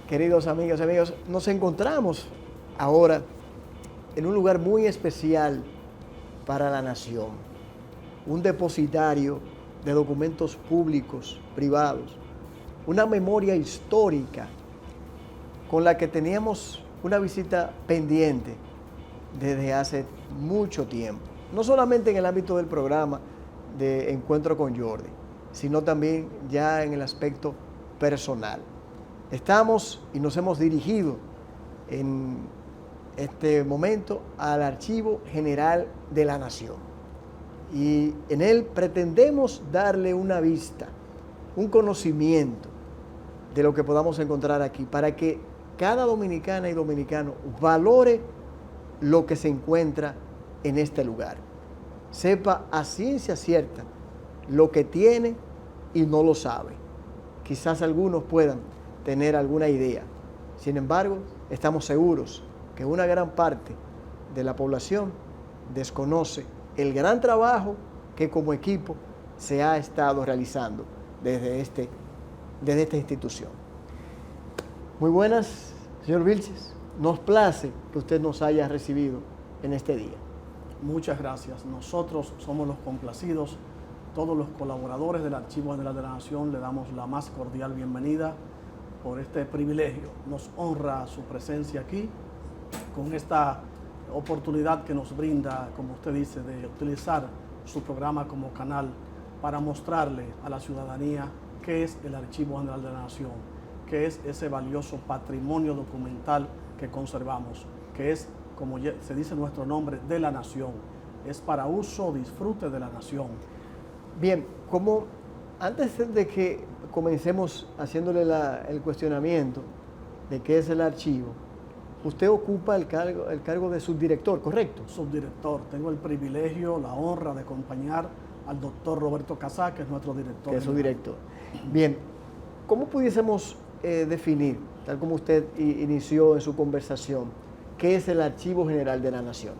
Queridos amigas y amigos, nos encontramos ahora en un lugar muy especial para la nación, un depositario de documentos públicos, privados, una memoria histórica con la que teníamos una visita pendiente desde hace mucho tiempo, no solamente en el ámbito del programa de Encuentro con Jordi, sino también ya en el aspecto personal. Estamos y nos hemos dirigido en este momento al Archivo General de la Nación. Y en él pretendemos darle una vista, un conocimiento de lo que podamos encontrar aquí, para que cada dominicana y dominicano valore lo que se encuentra en este lugar. Sepa a ciencia cierta lo que tiene y no lo sabe. Quizás algunos puedan tener alguna idea. Sin embargo, estamos seguros que una gran parte de la población desconoce el gran trabajo que como equipo se ha estado realizando desde esta institución. Muy buenas, señor Vilches. Nos place que usted nos haya recibido en este día. Muchas gracias. Nosotros somos los complacidos. Todos los colaboradores del Archivo General de la Nación le damos la más cordial bienvenida por este privilegio. Nos honra su presencia aquí con esta oportunidad que nos brinda, como usted dice, de utilizar su programa como canal para mostrarle a la ciudadanía qué es el Archivo General de la Nación, qué es ese valioso patrimonio documental que conservamos, que es, como se dice nuestro nombre, de la nación, es para uso, disfrute de la nación. Bien, como antes de que comencemos haciéndole el cuestionamiento de qué es el archivo, usted ocupa el cargo de subdirector, ¿correcto? Subdirector. Tengo el privilegio, la honra de acompañar al doctor Roberto Casá, que es nuestro director. Que es su director. Bien, ¿cómo pudiésemos definir, tal como usted inició en su conversación, qué es el Archivo General de la Nación?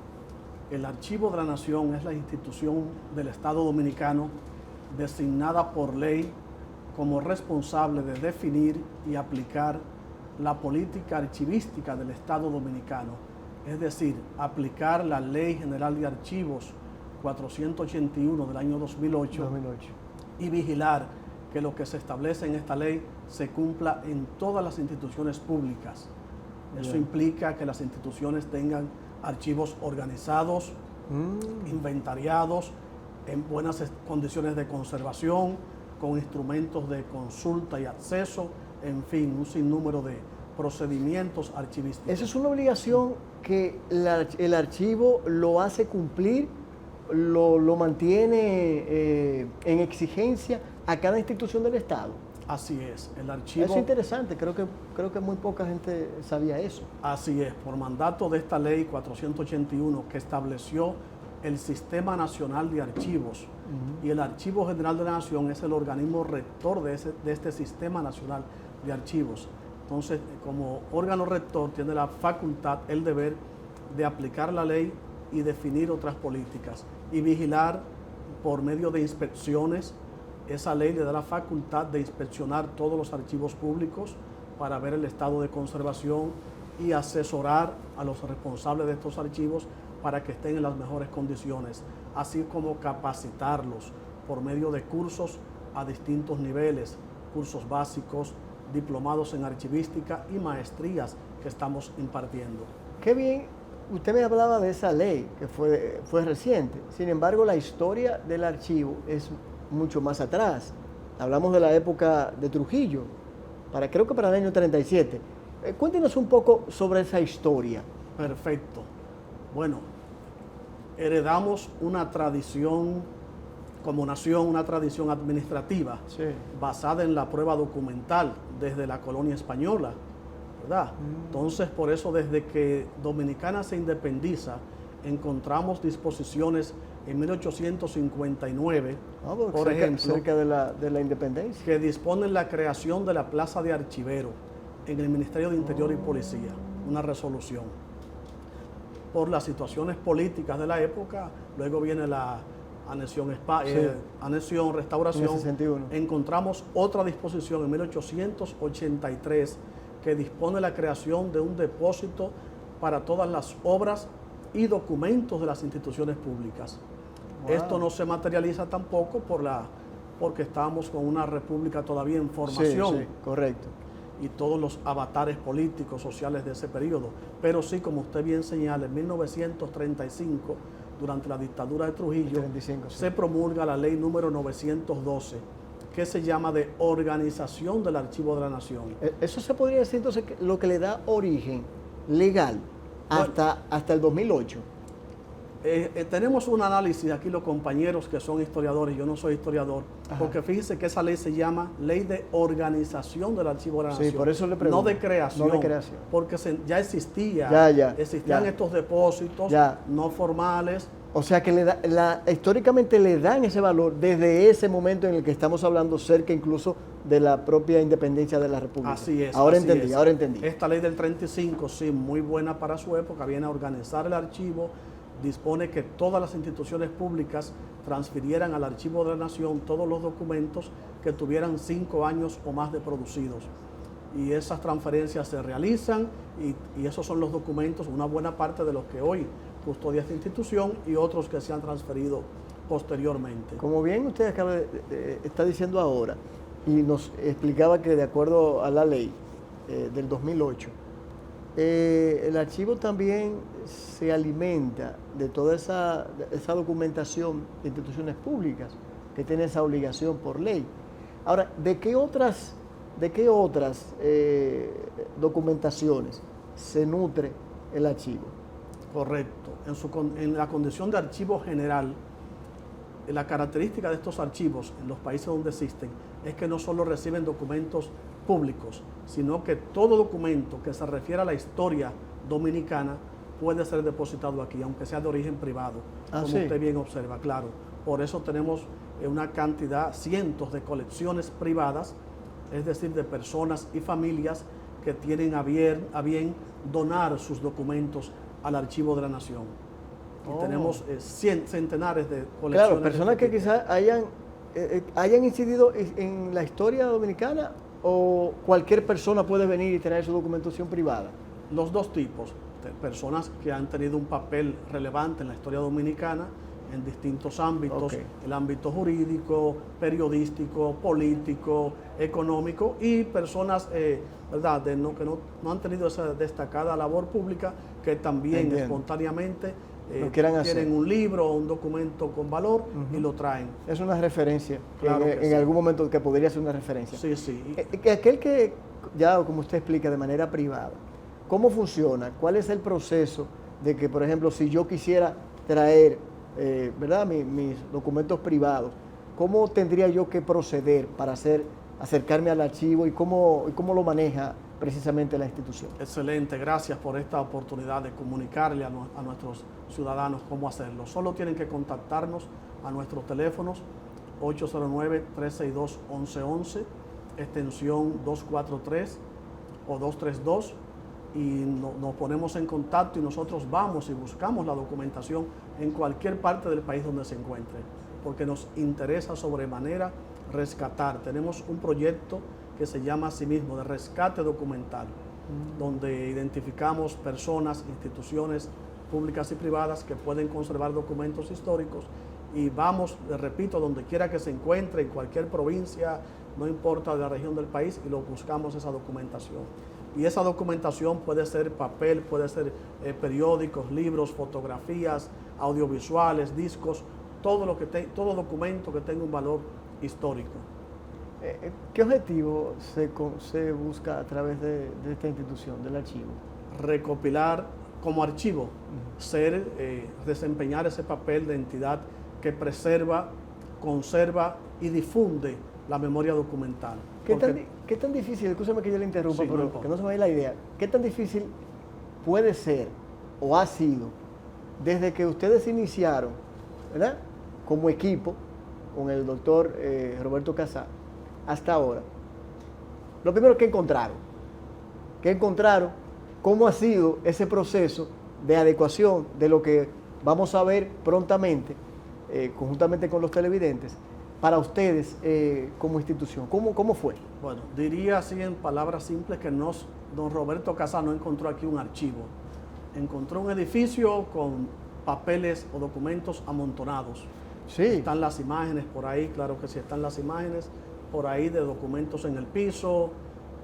El Archivo de la Nación es la institución del Estado Dominicano designada por ley como responsable de definir y aplicar la política archivística del Estado Dominicano, es decir, aplicar la Ley General de Archivos 481 del año 2008 y vigilar que lo que se establece en esta ley se cumpla en todas las instituciones públicas. Eso implica que las instituciones tengan archivos organizados, inventariados, en buenas condiciones de conservación, con instrumentos de consulta y acceso, en fin, un sinnúmero de procedimientos archivísticos. ¿Esa es una obligación que el archivo lo hace cumplir, lo mantiene en exigencia a cada institución del Estado? Así es, el archivo... Eso es interesante, creo que muy poca gente sabía eso. Así es, por mandato de esta ley 481 que estableció el Sistema Nacional de Archivos, y el Archivo General de la Nación es el organismo rector de este Sistema Nacional de Archivos. Entonces, como órgano rector tiene la facultad, el deber de aplicar la ley y definir otras políticas y vigilar por medio de inspecciones. Esa ley le da la facultad de inspeccionar todos los archivos públicos para ver el estado de conservación y asesorar a los responsables de estos archivos para que estén en las mejores condiciones, así como capacitarlos por medio de cursos a distintos niveles, cursos básicos, diplomados en archivística y maestrías que estamos impartiendo. Qué bien, usted me hablaba de esa ley que fue reciente, sin embargo la historia del archivo es mucho más atrás. Hablamos de la época de Trujillo, creo que para el año 37. Cuéntenos un poco sobre esa historia. Perfecto. Bueno, heredamos una tradición como nación, una tradición administrativa basada en la prueba documental desde la colonia española, ¿verdad? Entonces, por eso desde que Dominicana se independiza, encontramos disposiciones en 1859, por ejemplo, cerca de la independencia, que disponen la creación de la Plaza de Archivero en el Ministerio de Interior y Policía, una resolución. Por las situaciones políticas de la época, luego viene la anexión, restauración, encontramos otra disposición en 1883 que dispone la creación de un depósito para todas las obras y documentos de las instituciones públicas. Wow. Esto no se materializa tampoco porque estamos con una república todavía en formación. Sí, correcto. Y todos los avatares políticos, sociales de ese periodo. Pero sí, como usted bien señala, en 1935, durante la dictadura de Trujillo, 35, sí, se promulga la ley número 912, que se llama de Organización del Archivo de la Nación. Eso se podría decir entonces lo que le da origen legal hasta el 2008. Tenemos un análisis aquí los compañeros que son historiadores, yo no soy historiador, Ajá. porque fíjense que esa ley se llama Ley de Organización del Archivo de la Nación. Sí, por eso le pregunto. No de creación. No de creación. Porque ya existían Ya. estos depósitos no formales. O sea que históricamente le dan ese valor desde ese momento en el que estamos hablando, cerca incluso de la propia independencia de la República. Así es. Ahora así entendí, es. ahora entendí. Esta ley del 35, sí, muy buena para su época, viene a organizar el archivo, dispone que todas las instituciones públicas transfirieran al Archivo de la Nación todos los documentos que tuvieran 5 años o más de producidos. Y esas transferencias se realizan y esos son los documentos, una buena parte de los que hoy custodia esta institución y otros que se han transferido posteriormente. Como bien usted está diciendo ahora, y nos explicaba que de acuerdo a la ley del 2008, el archivo también se alimenta de toda esa documentación de instituciones públicas que tiene esa obligación por ley. Ahora, ¿de qué otras documentaciones se nutre el archivo? Correcto. En la condición de archivo general, la característica de estos archivos en los países donde existen es que no solo reciben documentos públicos, sino que todo documento que se refiere a la historia dominicana puede ser depositado aquí, aunque sea de origen privado, como ¿sí? Usted bien observa, claro. Por eso tenemos una cantidad, cientos de colecciones privadas, es decir, de personas y familias que tienen a bien donar sus documentos al Archivo de la Nación. Y tenemos centenares de colecciones. Claro, personas que quizás hayan incidido en la historia dominicana, o cualquier persona puede venir y tener su documentación privada. Los dos tipos, personas que han tenido un papel relevante en la historia dominicana en distintos ámbitos, el ámbito jurídico, periodístico, político, económico, y personas ¿verdad? Que no han tenido esa destacada labor pública, que también espontáneamente tienen un libro o un documento con valor y lo traen. Es una referencia, claro en algún momento que podría ser una referencia. Sí, sí. Aquel que, ya como usted explica, de manera privada, ¿cómo funciona? ¿Cuál es el proceso de que, por ejemplo, si yo quisiera traer ¿verdad? mis documentos privados, ¿cómo tendría yo que proceder para acercarme al archivo y cómo lo maneja precisamente la institución? Excelente, gracias por esta oportunidad de comunicarle a nuestros ciudadanos cómo hacerlo. Solo tienen que contactarnos a nuestros teléfonos 809-362-1111, extensión 243 o 232, y nos ponemos en contacto y nosotros vamos y buscamos la documentación en cualquier parte del país donde se encuentre, porque nos interesa sobremanera rescatar. Tenemos un proyecto que se llama así mismo de rescate documental, donde identificamos personas, instituciones públicas y privadas que pueden conservar documentos históricos, y vamos, les repito, donde quiera que se encuentre, en cualquier provincia, no importa de la región del país, y lo buscamos esa documentación. Y esa documentación puede ser papel, puede ser periódicos, libros, fotografías, audiovisuales, discos, todo documento que tenga un valor histórico. ¿Qué objetivo se busca a través de esta institución, del archivo? Recopilar como archivo, desempeñar ese papel de entidad que preserva, conserva y difunde la memoria documental. ¿Qué tan difícil, escúchame que yo le interrumpa, Sí, pero que no se me vaya la idea, qué tan difícil puede ser o ha sido desde que ustedes iniciaron, ¿verdad?, como equipo con el doctor Roberto Casá hasta ahora? Lo primero, ¿qué encontraron? ¿Cómo ha sido ese proceso de adecuación de lo que vamos a ver prontamente, conjuntamente con los televidentes, para ustedes como institución? ¿Cómo fue? Bueno, diría así en palabras simples que don Roberto Casals no encontró aquí un archivo. Encontró un edificio con papeles o documentos amontonados. Sí. Están las imágenes por ahí, claro que sí, están las imágenes por ahí de documentos en el piso,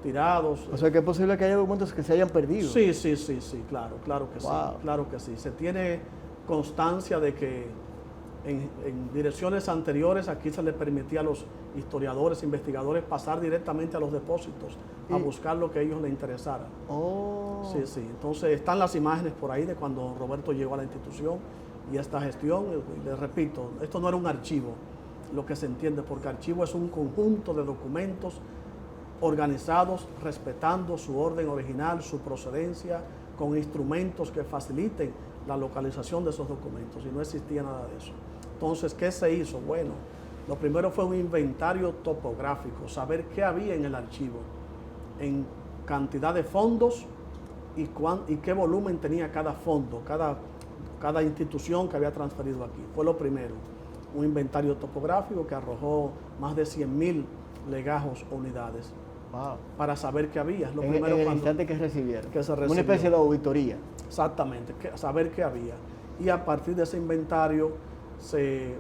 tirados. O sea, que es posible que haya documentos que se hayan perdido. Sí, claro que sí, Wow. claro que sí. Se tiene constancia de que en direcciones anteriores aquí se le permitía a los historiadores, investigadores pasar directamente a los depósitos a buscar lo que a ellos les interesara. Oh. Sí. Entonces están las imágenes por ahí de cuando Roberto llegó a la institución y esta gestión. Les repito, esto no era un archivo, lo que se entiende, porque archivo es un conjunto de documentos organizados respetando su orden original, su procedencia, con instrumentos que faciliten la localización de esos documentos, y no existía nada de eso. Entonces, ¿qué se hizo? Bueno, lo primero fue un inventario topográfico, saber qué había en el archivo, en cantidad de fondos y qué volumen tenía cada fondo, cada institución que había transferido aquí. Fue lo primero, un inventario topográfico que arrojó más de 100.000 legajos o unidades. Wow. Para saber qué había. Lo en primero el cuando, instante que recibieron. que se recibió. Una especie de auditoría. Exactamente, saber qué había. Y a partir de ese inventario se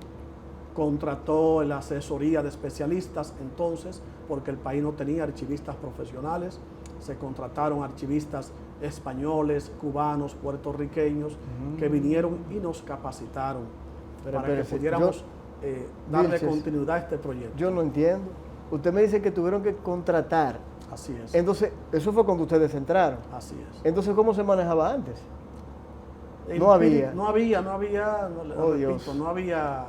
contrató la asesoría de especialistas entonces, porque el país no tenía archivistas profesionales. Se contrataron archivistas españoles, cubanos, puertorriqueños, que vinieron y nos capacitaron para que pudiéramos darle continuidad a este proyecto. Yo no entiendo. Usted me dice que tuvieron que contratar. Así es. Entonces, eso fue cuando ustedes entraron. Así es. Entonces, ¿cómo se manejaba antes? No había. No había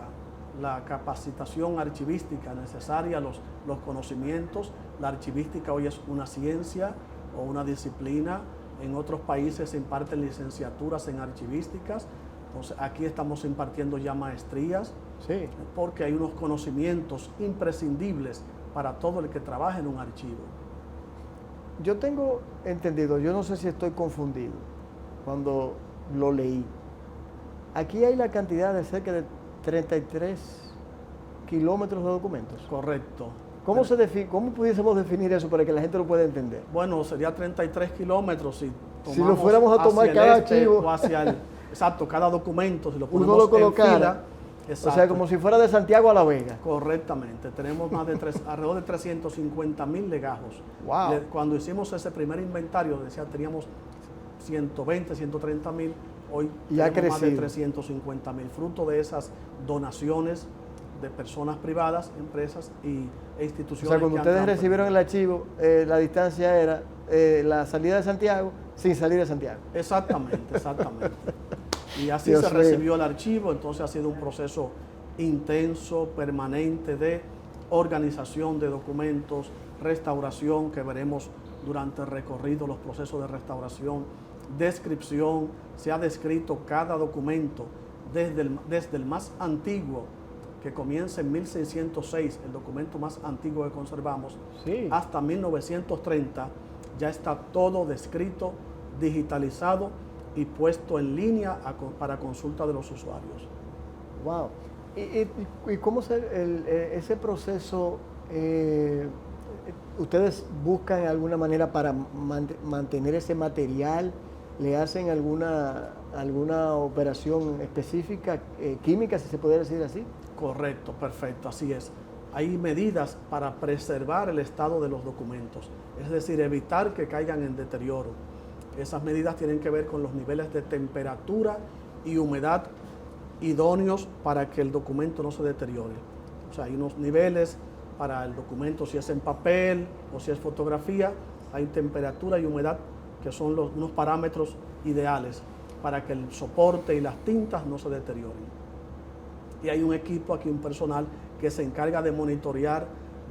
la capacitación archivística necesaria, los conocimientos. La archivística hoy es una ciencia o una disciplina. En otros países se imparten licenciaturas en archivísticas. Entonces, aquí estamos impartiendo ya maestrías, sí, porque hay unos conocimientos imprescindibles para todo el que trabaja en un archivo. Yo tengo entendido, yo no sé si estoy confundido cuando lo leí. Aquí hay la cantidad de cerca de 33 kilómetros de documentos. Correcto. ¿Cómo pudiésemos definir eso para que la gente lo pueda entender? Bueno, sería 33 kilómetros si lo fuéramos a tomar cada archivo. O hacia el, exacto, cada documento, si lo ponemos uno lo colocara, en fila. Exacto. O sea, como si fuera de Santiago a La Vega. Correctamente. Tenemos más de alrededor de 350.000 legajos. Wow. Cuando hicimos ese primer inventario, teníamos 120, 130.000. Hoy ya tenemos más de 350.000, fruto de esas donaciones de personas privadas, empresas e instituciones. O sea, cuando ustedes recibieron el archivo, la distancia era la salida de Santiago sin salir de Santiago. Exactamente. Y así se recibió el archivo. Entonces ha sido un proceso intenso, permanente de organización de documentos, restauración, que veremos durante el recorrido, los procesos de restauración, descripción. Se ha descrito cada documento desde el más antiguo, que comienza en 1606, el documento más antiguo que conservamos, sí, hasta 1930, ya está todo descrito, digitalizado y puesto en línea para consulta de los usuarios. Wow. ¿Y cómo ese proceso, ustedes buscan de alguna manera para mantener ese material? ¿Le hacen alguna operación específica, química, si se puede decir así? Correcto, perfecto, así es. Hay medidas para preservar el estado de los documentos, es decir, evitar que caigan en deterioro. Esas medidas tienen que ver con los niveles de temperatura y humedad idóneos para que el documento no se deteriore. O sea, hay unos niveles para el documento, si es en papel o si es fotografía, hay temperatura y humedad que son unos parámetros ideales para que el soporte y las tintas no se deterioren. Y hay un equipo aquí, un personal que se encarga de monitorear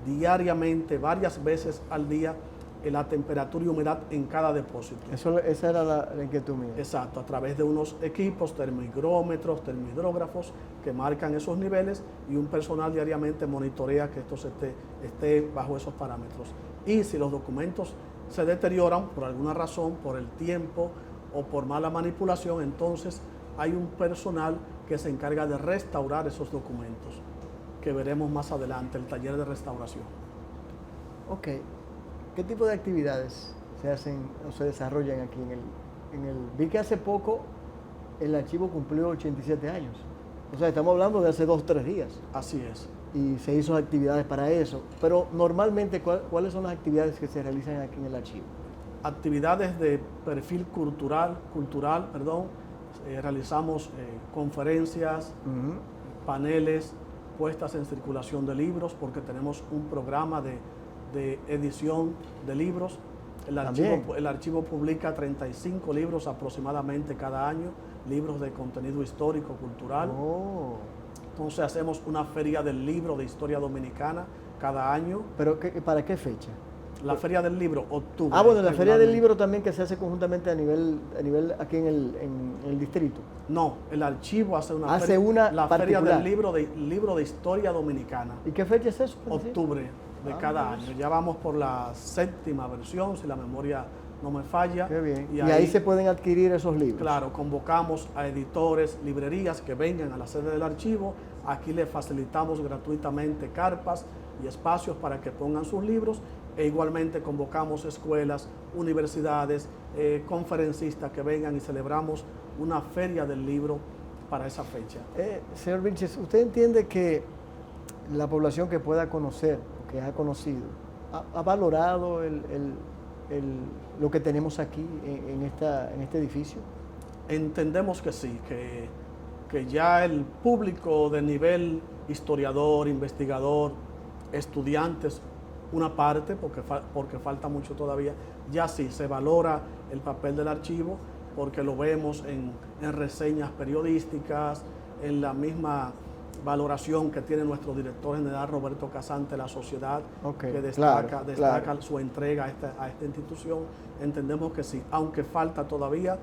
diariamente, varias veces al día, la temperatura y humedad en cada depósito. Esa era la inquietud mía. Exacto, a través de unos equipos, termohigrómetros, termohidrógrafos, que marcan esos niveles, y un personal diariamente monitorea que esto esté bajo esos parámetros. Y si los documentos se deterioran por alguna razón, por el tiempo o por mala manipulación, entonces hay un personal que se encarga de restaurar esos documentos. que veremos más adelante, el taller de restauración. Ok. ¿Qué tipo de actividades se hacen o se desarrollan aquí vi que hace poco el archivo cumplió 87 años. O sea, estamos hablando de hace 2 o 3 días. Así es. Y se hizo actividades para eso. Pero normalmente, ¿cuáles son las actividades que se realizan aquí en el archivo? Actividades de perfil cultural, realizamos conferencias, paneles, puestas en circulación de libros, porque tenemos un programa de edición de libros. El archivo publica 35 libros aproximadamente cada año, libros de contenido histórico, cultural. Oh. Entonces hacemos una feria del libro de historia dominicana cada año. ¿Pero para qué fecha? La feria del libro, octubre. Ah, bueno, la feria del libro también, que se hace conjuntamente a nivel aquí en el distrito. No, el archivo hace una la feria del libro de historia dominicana. ¿Y qué fecha es eso? Octubre de cada año. Ya vamos por la 7ª versión, si la memoria no me falla. Qué bien. Y ahí se pueden adquirir esos libros. Claro, convocamos a editores, librerías que vengan a la sede del archivo. Aquí les facilitamos gratuitamente carpas y espacios para que pongan sus libros. E igualmente convocamos escuelas, universidades, conferencistas que vengan y celebramos una feria del libro para esa fecha. Señor Vilches, ¿usted entiende que la población que pueda conocer, que ha conocido, ha valorado lo que tenemos aquí en este edificio? Entendemos que sí, que ya el público de nivel historiador, investigador, estudiantes, una parte, porque falta mucho todavía, ya sí se valora el papel del archivo, porque lo vemos en reseñas periodísticas, en la misma valoración que tiene nuestro director general Roberto Casante de la sociedad, que destaca su entrega a esta institución. Entendemos que sí, aunque falta todavía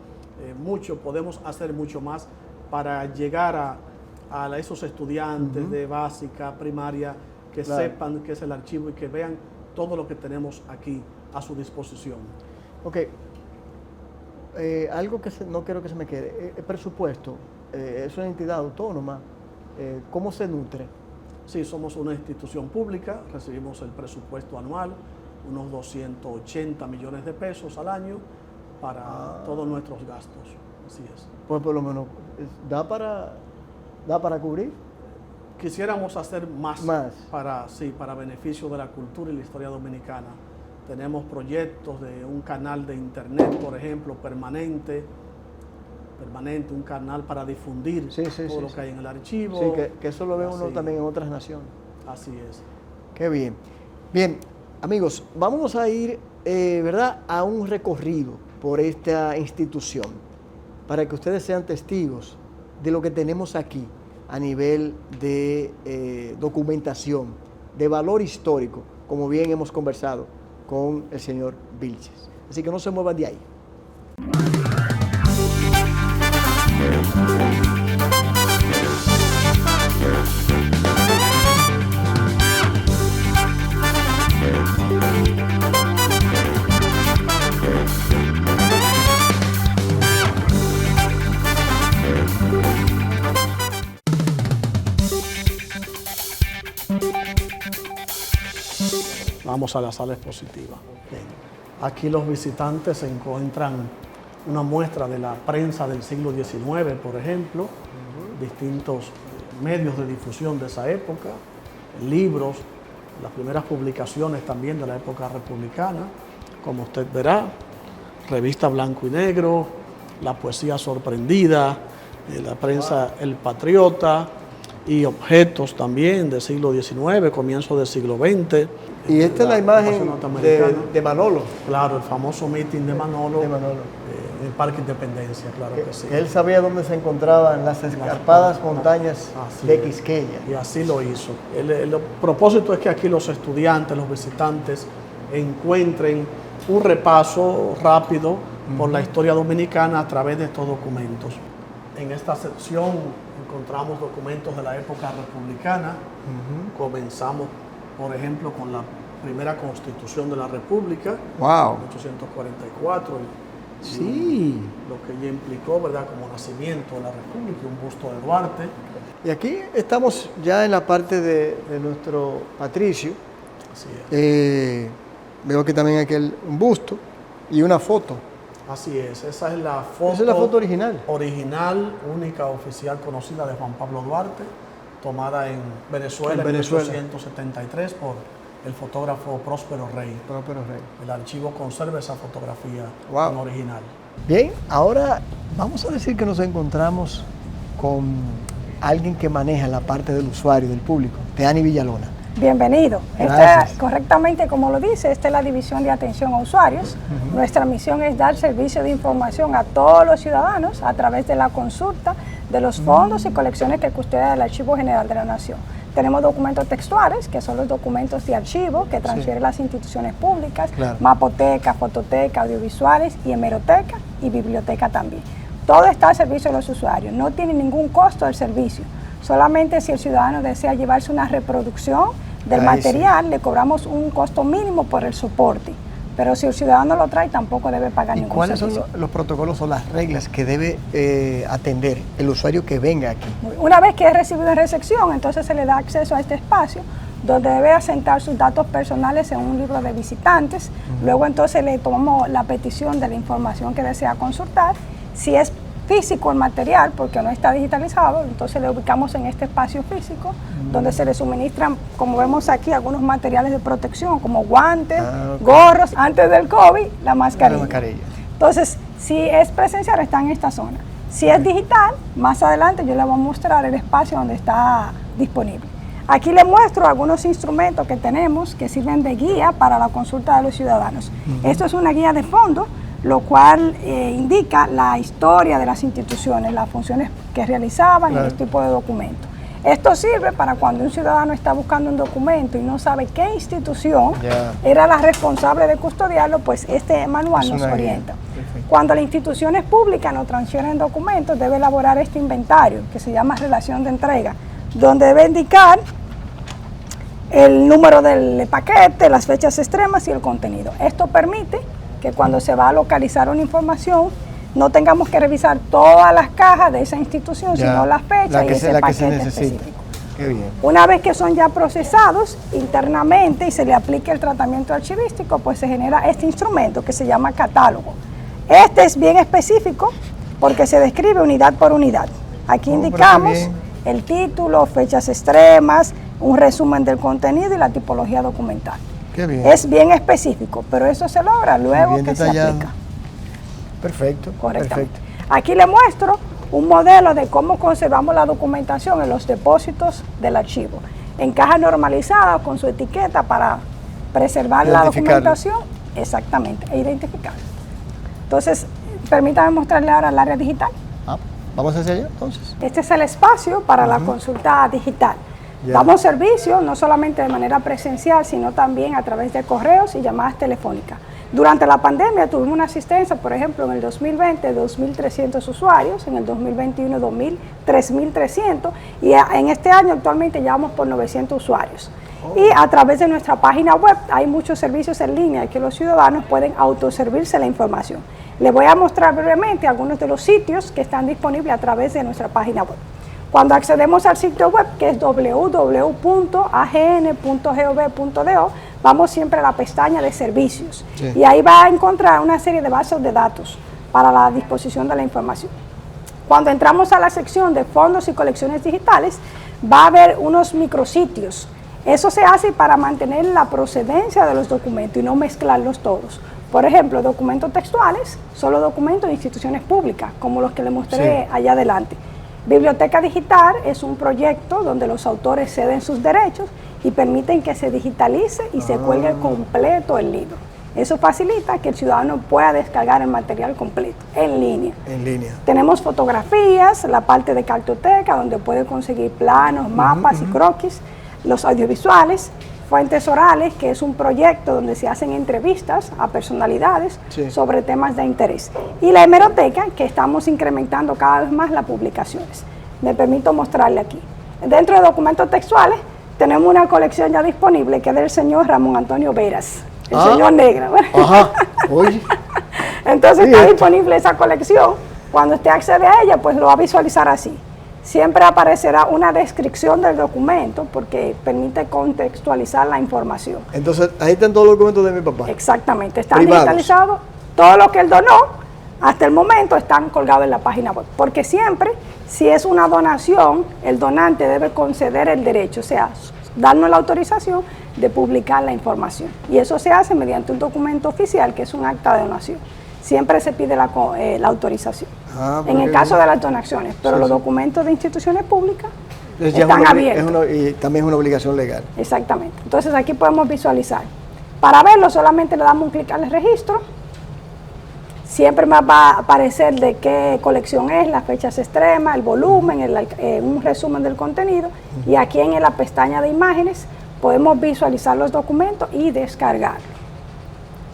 mucho, podemos hacer mucho más para llegar a esos estudiantes de básica, primaria, que sepan qué es el archivo y que vean todo lo que tenemos aquí a su disposición. Ok. Algo que no quiero que se me quede. El presupuesto es una entidad autónoma. ¿Cómo se nutre? Sí, somos una institución pública, recibimos el presupuesto anual, unos 280 millones de pesos al año para todos nuestros gastos. Así es. Pues por lo menos, ¿da para cubrir? Quisiéramos hacer más. Para beneficio de la cultura y la historia dominicana. Tenemos proyectos de un canal de internet, por ejemplo, permanente, un canal para difundir todo lo que hay en el archivo. Sí, que eso lo ve uno también en otras naciones. Así es. Qué bien. Bien, amigos, vamos a ir, ¿verdad?, a un recorrido por esta institución para que ustedes sean testigos de lo que tenemos aquí a nivel de documentación, de valor histórico, como bien hemos conversado con el señor Vilches. Así que no se muevan de ahí. Vamos a la sala expositiva. Aquí los visitantes se encuentran una muestra de la prensa del siglo XIX, por ejemplo, distintos medios de difusión de esa época, libros, las primeras publicaciones también de la época republicana, como usted verá, revista Blanco y Negro, la poesía sorprendida, la prensa El Patriota, y objetos también del siglo XIX, comienzo del siglo XX. Y esta es la imagen de Manolo. Claro, el famoso meeting de Manolo. En el Parque Independencia, claro que sí. Él sabía dónde se encontraban las escarpadas montañas de Quisqueya. Y así lo hizo. El propósito es que aquí los estudiantes, los visitantes, encuentren un repaso rápido por la historia dominicana a través de estos documentos. En esta sección encontramos documentos de la época republicana. Comenzamos, por ejemplo, con la primera Constitución de la República, wow, 1844, Sí. Lo que ella implicó, ¿verdad? Como nacimiento de la República, un busto de Duarte. Y aquí estamos ya en la parte de nuestro patricio. Así es. Veo que también hay un busto y una foto. Así es, esa es la foto. Esa es la foto original. Original, única, oficial, conocida de Juan Pablo Duarte, tomada en Venezuela en Venezuela. 1873 por el fotógrafo Próspero Rey. Próspero Rey. El archivo conserva esa fotografía Wow. en original. Bien, ahora vamos a decir que nos encontramos con alguien que maneja la parte del usuario, del público, Teani Villalona. Bienvenido. Gracias. Correctamente, como lo dice, esta es la División de Atención a Usuarios. Nuestra misión es dar servicio de información a todos los ciudadanos a través de la consulta de los fondos y colecciones que custodia el Archivo General de la Nación. Tenemos documentos textuales, que son los documentos de archivo que transfieren las instituciones públicas, Claro. mapoteca, fototeca, audiovisuales y hemeroteca y biblioteca también. Todo está al servicio de los usuarios, no tiene ningún costo el servicio. Solamente si el ciudadano desea llevarse una reproducción del Ahí material, le cobramos un costo mínimo por el soporte. Pero si el ciudadano lo trae, tampoco debe pagar ¿Y ningún cuáles son servicio. los protocolos o las reglas que debe atender el usuario que venga aquí? Una vez que es recibido en recepción, entonces se le da acceso a este espacio donde debe asentar sus datos personales en un libro de visitantes. Luego entonces le tomamos la petición de la información que desea consultar. Si es físico el material, porque no está digitalizado, entonces le ubicamos en este espacio físico, donde se le suministran, como vemos aquí, algunos materiales de protección, como guantes, Ok. gorros, antes del COVID, la mascarilla. La mascarilla. Entonces, si es presencial, está en esta zona. Si es digital, más adelante yo le voy a mostrar el espacio donde está disponible. Aquí le muestro algunos instrumentos que tenemos que sirven de guía para la consulta de los ciudadanos. Esto es una guía de fondo, lo cual indica la historia de las instituciones, las funciones que realizaban Claro. y los tipos de documentos. Esto sirve para cuando un ciudadano está buscando un documento y no sabe qué institución Ya. era la responsable de custodiarlo, pues este manual Es nos una guía. orienta. Perfecto. Cuando la institución es pública, nos transfieren documentos, debe elaborar este inventario que se llama relación de entrega, donde debe indicar el número del paquete, las fechas extremas y el contenido. Esto permite que cuando se va a localizar una información, no tengamos que revisar todas las cajas de esa institución, Ya. sino las fechas La y que ese la que se paquete necesita. específico. Qué bien. Una vez que son ya procesados internamente y se le aplica el tratamiento archivístico, pues se genera este instrumento que se llama catálogo. Este es bien específico porque se describe unidad por unidad. Aquí Oh, pero indicamos está bien. el título, fechas extremas, un resumen del contenido y la tipología documental. Qué bien. Es bien específico, pero eso se logra luego Bien que se detallado. aplica. Perfecto. Correctamente. Perfecto. Aquí le muestro un modelo de cómo conservamos la documentación en los depósitos del archivo. En caja normalizada con su etiqueta para preservar la Identificarlo. documentación, exactamente, e identificarla. Entonces, permítame mostrarle ahora el área digital. Ah, vamos hacia allá entonces. Este es el espacio para la consulta digital. Ya. Damos servicio no solamente de manera presencial, sino también a través de correos y llamadas telefónicas. Durante la pandemia tuvimos una asistencia, por ejemplo, en el 2020, 2.300 usuarios, en el 2021, 3.300, y en este año actualmente ya vamos por 900 usuarios. Y a través de nuestra página web hay muchos servicios en línea que los ciudadanos pueden autoservirse la información. Les voy a mostrar brevemente algunos de los sitios que están disponibles a través de nuestra página web. Cuando accedemos al sitio web, que es www.agn.gov.do, vamos siempre a la pestaña de servicios. Sí. Y ahí va a encontrar una serie de bases de datos para la disposición de la información. Cuando entramos a la sección de fondos y colecciones digitales, va a haber unos micrositios. Eso se hace para mantener la procedencia de los documentos y no mezclarlos todos. Por ejemplo, documentos textuales, solo documentos de instituciones públicas, como los que le mostré allá adelante. Biblioteca Digital es un proyecto donde los autores ceden sus derechos y permiten que se digitalice y se cuelgue completo el libro. Eso facilita que el ciudadano pueda descargar el material completo, en línea. En línea. Tenemos fotografías, la parte de cartoteca, donde puede conseguir planos, mapas y croquis, los audiovisuales, fuentes orales, que es un proyecto donde se hacen entrevistas a personalidades sobre temas de interés. Y la hemeroteca, que estamos incrementando cada vez más las publicaciones. Me permito mostrarle aquí. Dentro de documentos textuales, tenemos una colección ya disponible que es del señor Ramón Antonio Veras, el señor Negra. Ajá, oye. Entonces está disponible esa colección. Cuando usted accede a ella, pues lo va a visualizar así. Siempre aparecerá una descripción del documento porque permite contextualizar la información. Entonces, ahí están todos los documentos de mi papá. Exactamente, están privados. digitalizados. Todo lo que él donó, hasta el momento, están colgados en la página web. Porque siempre, si es una donación, el donante debe conceder el derecho, o sea, darnos la autorización de publicar la información. Y eso se hace mediante un documento oficial, que es un acta de donación. Siempre se pide la autorización. En el caso de las donaciones, pero los documentos de instituciones públicas están abiertos. Y también es una obligación legal. Exactamente. Entonces aquí podemos visualizar. Para verlo solamente le damos un clic al registro. Siempre me va a aparecer de qué colección es, las fechas extremas, el volumen, un resumen del contenido. Y aquí en la pestaña de imágenes podemos visualizar los documentos y descargarlos.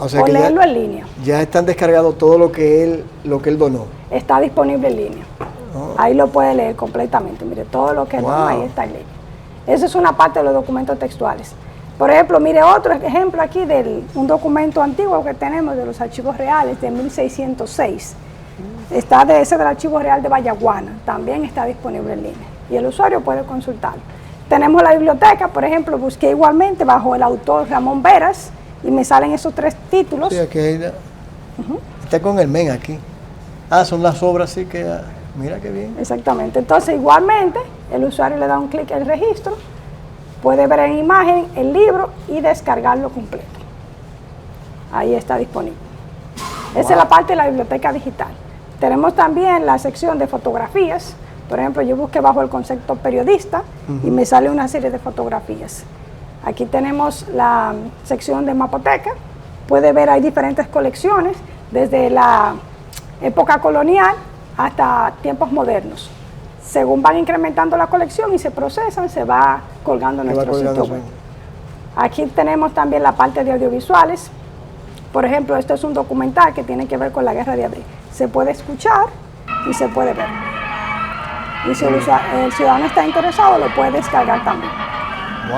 O sea que leerlo en línea. Ya están descargados todo lo que él donó. Está disponible en línea. Ahí lo puede leer completamente. Mire, todo lo que donó ahí está en línea. Esa es una parte de los documentos textuales. Por ejemplo, mire otro ejemplo aquí de un documento antiguo que tenemos de los archivos reales de 1606. Está de ese del Archivo Real de Vallaguana. También está disponible en línea. Y el usuario puede consultarlo. Tenemos la biblioteca, por ejemplo, busqué igualmente bajo el autor Ramón Veras. Y me salen esos 3 títulos. Sí, aquí está con el men aquí. Son las obras, sí que... mira qué bien. Exactamente. Entonces, igualmente, el usuario le da un clic al registro, puede ver en imagen el libro y descargarlo completo. Ahí está disponible. Esa es la parte de la biblioteca digital. Tenemos también la sección de fotografías. Por ejemplo, yo busqué bajo el concepto periodista y me sale una serie de fotografías. Aquí tenemos la sección de mapoteca. Puede ver, hay diferentes colecciones, desde la época colonial hasta tiempos modernos. Según van incrementando la colección y se procesan, se va colgando en nuestro sitio web. Aquí tenemos también la parte de audiovisuales. Por ejemplo, esto es un documental que tiene que ver con la Guerra de Abril. Se puede escuchar y se puede ver. Y si el ciudadano está interesado, lo puede descargar también. Wow.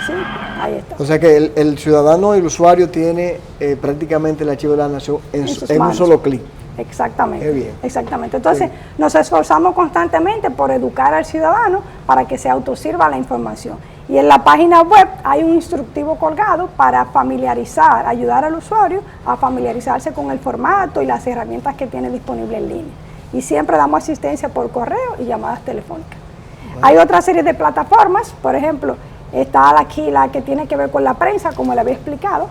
Sí, ahí está. O sea que el ciudadano, el usuario tiene prácticamente el archivo de la nación en un solo clic. Exactamente. Qué bien. Exactamente. Entonces, nos esforzamos constantemente por educar al ciudadano para que se autosirva la información. Y en la página web hay un instructivo colgado para ayudar al usuario a familiarizarse con el formato y las herramientas que tiene disponible en línea. Y siempre damos asistencia por correo y llamadas telefónicas. Bueno. Hay otra serie de plataformas, por ejemplo, está aquí la que tiene que ver con la prensa, como le había explicado.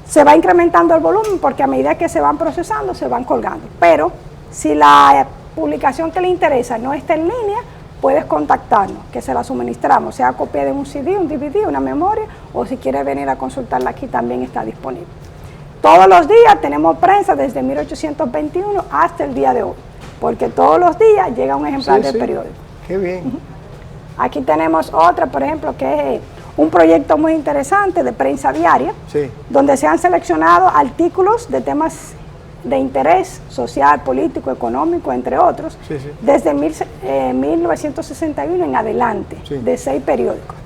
Se va incrementando el volumen porque a medida que se van procesando, se van colgando. Pero si la publicación que le interesa no está en línea, puedes contactarnos, que se la suministramos, sea copia de un CD, un DVD, una memoria, o si quiere venir a consultarla aquí, también está disponible. Todos los días tenemos prensa desde 1821 hasta el día de hoy, porque todos los días llega un ejemplar del periódico. Qué bien. Aquí tenemos otra, por ejemplo, que es un proyecto muy interesante de prensa diaria, donde se han seleccionado artículos de temas de interés social, político, económico, entre otros, desde 1961 en adelante, de 6 periódicos.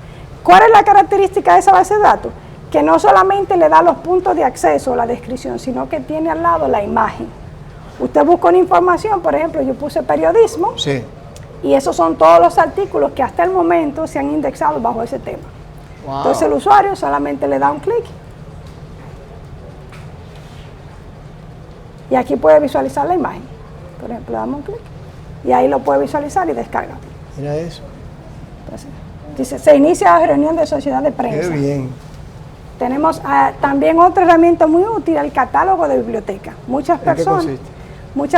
¿Cuál es la característica de esa base de datos? Que no solamente le da los puntos de acceso o la descripción, sino que tiene al lado la imagen. Usted busca una información, por ejemplo, yo puse periodismo, y esos son todos los artículos que hasta el momento se han indexado bajo ese tema. Wow. Entonces el usuario solamente le da un clic y aquí puede visualizar la imagen. Por ejemplo, le damos un clic y ahí lo puede visualizar y descargar. Mira eso. Entonces, dice, se inicia la reunión de sociedad de prensa. Qué bien. Tenemos también otra herramienta muy útil, el catálogo de biblioteca. Muchas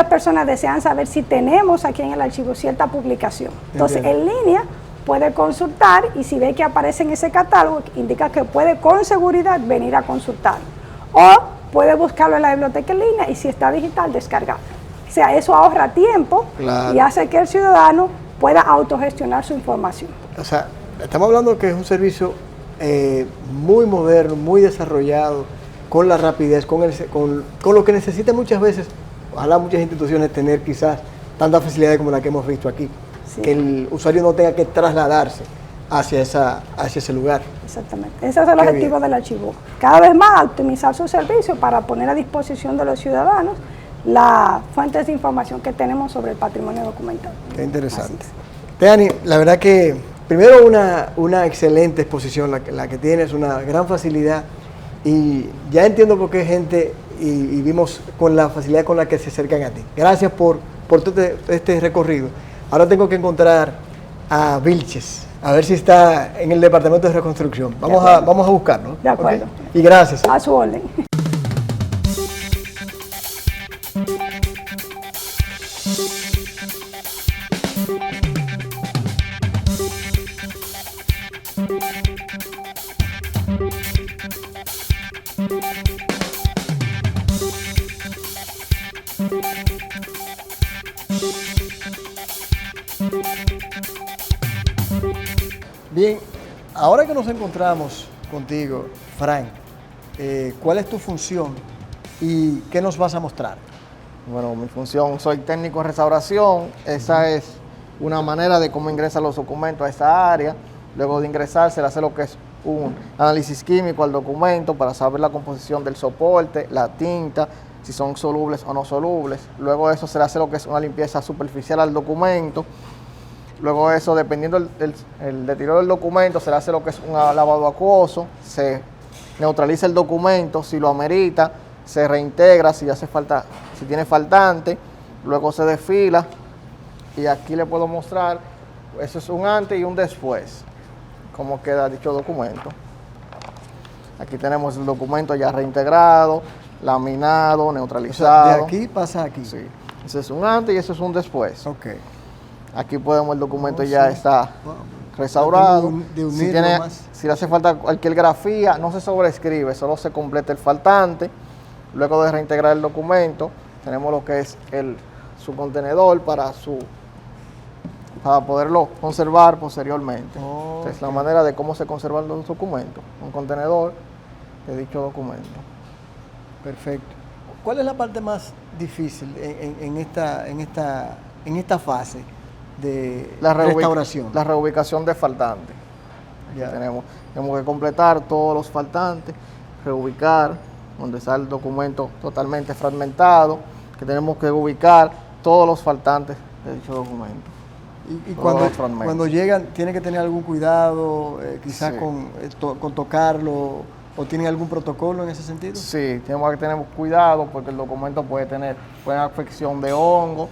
personas desean saber si tenemos aquí en el archivo cierta publicación. Entonces, en línea puede consultar y si ve que aparece en ese catálogo, indica que puede con seguridad venir a consultarlo. O puede buscarlo en la biblioteca en línea y si está digital, descargarlo. O sea, eso ahorra tiempo y hace que el ciudadano pueda autogestionar su información. O sea, estamos hablando que es un servicio muy moderno, muy desarrollado, con la rapidez, con lo que necesita muchas veces, ojalá muchas instituciones tener quizás tantas facilidades como la que hemos visto aquí. Que el usuario no tenga que trasladarse hacia ese lugar. Exactamente. Ese es el objetivo del archivo. Cada vez más optimizar su servicio para poner a disposición de los ciudadanos las fuentes de información que tenemos sobre el patrimonio documental. Qué interesante. Teani, la verdad que primero una excelente exposición la que tienes, una gran facilidad, y ya entiendo por qué gente y vimos con la facilidad con la que se acercan a ti. Gracias por todo este recorrido. Ahora tengo que encontrar a Vilches, a ver si está en el departamento de reconstrucción. Vamos a buscarlo. De acuerdo. ¿Okay? Y gracias. A su orden. Bien, ahora que nos encontramos contigo, Frank, ¿cuál es tu función y qué nos vas a mostrar? Bueno, mi función, soy técnico en restauración. Esa es una manera de cómo ingresan los documentos a esta área. Luego de ingresar, se le hace lo que es un análisis químico al documento para saber la composición del soporte, la tinta, si son solubles o no solubles. Luego de eso se le hace lo que es una limpieza superficial al documento. Luego de eso, dependiendo del deterioro del documento, se le hace lo que es un lavado acuoso, se neutraliza el documento, si lo amerita, se reintegra si hace falta, si tiene faltante, luego se desfila, y aquí le puedo mostrar, eso es un antes y un después, cómo queda dicho documento. Aquí tenemos el documento ya reintegrado, laminado, neutralizado. O sea, de aquí pasa aquí. Sí. Ese es un antes y ese es un después. Ok. Aquí podemos, el documento Oh, ya sí. está Wow. restaurado. De Si, unirlo más. si le hace falta cualquier grafía, no se sobrescribe, solo se completa el faltante. Luego de reintegrar el documento, tenemos lo que es su contenedor para poderlo conservar posteriormente. Oh, Esta es la manera de cómo se conservan los documentos, un contenedor de dicho documento. Perfecto. ¿Cuál es la parte más difícil en esta fase de restauración? La reubicación de faltantes. Ya. Tenemos que completar todos los faltantes, reubicar, donde está el documento totalmente fragmentado, que tenemos que ubicar todos los faltantes de dicho documento. Y Todos los cuando fragmentos. llegan, ¿tiene que tener algún cuidado, quizás Sí. con tocarlo, o tienen algún protocolo en ese sentido? Sí, tenemos que tener cuidado porque el documento puede tener afección de hongo,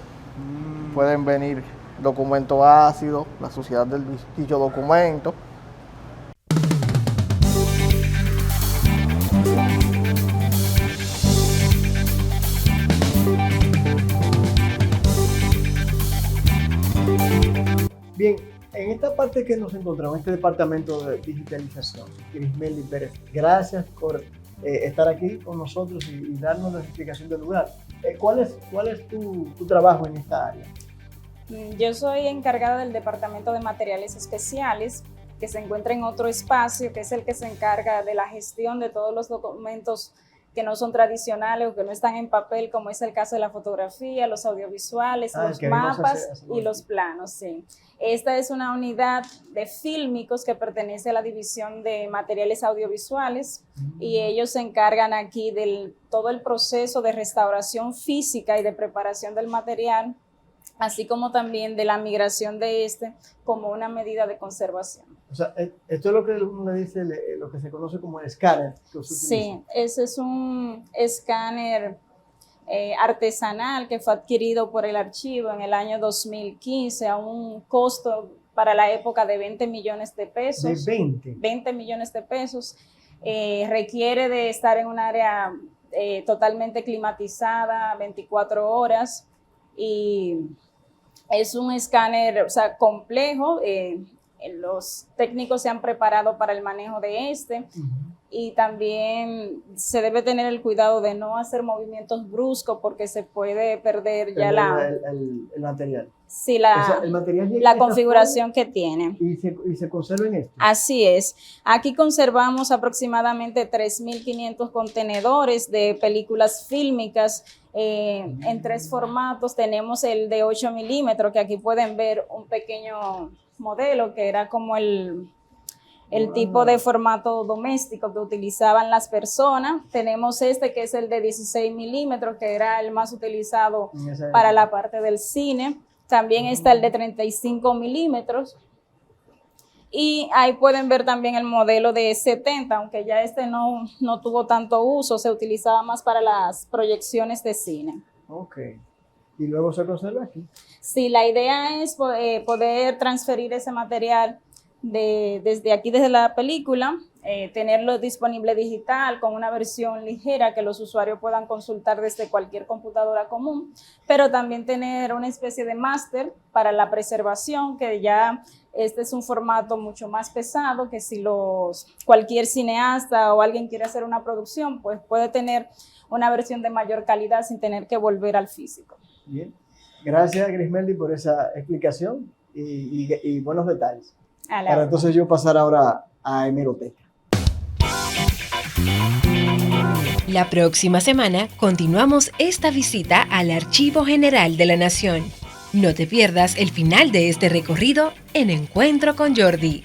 pueden venir documentos ácidos, la suciedad del dicho documento. Bien, en esta parte que nos encontramos, en este departamento de digitalización, Crismeli Pérez, gracias por estar aquí con nosotros y darnos la explicación del lugar. ¿Cuál es tu trabajo en esta área? Yo soy encargada del Departamento de Materiales Especiales, que se encuentra en otro espacio, que es el que se encarga de la gestión de todos los documentos que no son tradicionales o que no están en papel, como es el caso de la fotografía, los audiovisuales, los mapas y los planos. Sí. Esta es una unidad de fílmicos que pertenece a la división de materiales audiovisuales y ellos se encargan aquí de todo el proceso de restauración física y de preparación del material, así como también de la migración de este como una medida de conservación. O sea, esto es lo que uno le dice, lo que se conoce como el escáner. Sí, ese es un escáner artesanal que fue adquirido por el archivo en el año 2015 a un costo para la época de 20 millones de pesos. ¿De 20? 20 millones de pesos. Requiere de estar en un área totalmente climatizada, 24 horas, y es un escáner, o sea, complejo. Los técnicos se han preparado para el manejo de este. Y también se debe tener el cuidado de no hacer movimientos bruscos porque se puede perder ya el material. Sí, El material llega la en esta configuración forma que tiene. y se conserva en esto. Así es. Aquí conservamos aproximadamente 3.500 contenedores de películas fílmicas en 3 formatos. Tenemos el de 8 milímetros, que aquí pueden ver un pequeño modelo que era como el el tipo de formato doméstico que utilizaban las personas. Tenemos este que es el de 16 milímetros, que era el más utilizado para la parte del cine. También está el de 35 milímetros. Y ahí pueden ver también el modelo de 70, aunque ya este no tuvo tanto uso, se utilizaba más para las proyecciones de cine. Ok. ¿Y luego se conserva aquí? Sí, la idea es poder transferir ese material desde aquí, desde la película, tenerlo disponible digital con una versión ligera que los usuarios puedan consultar desde cualquier computadora común, pero también tener una especie de máster para la preservación, que ya este es un formato mucho más pesado, que si cualquier cineasta o alguien quiere hacer una producción, pues puede tener una versión de mayor calidad sin tener que volver al físico. Bien. Gracias, Grismeldi, por esa explicación y buenos detalles. Para entonces yo pasar ahora a Hemeroteca. La próxima semana continuamos esta visita al Archivo General de la Nación. No te pierdas el final de este recorrido en Encuentro con Jordi.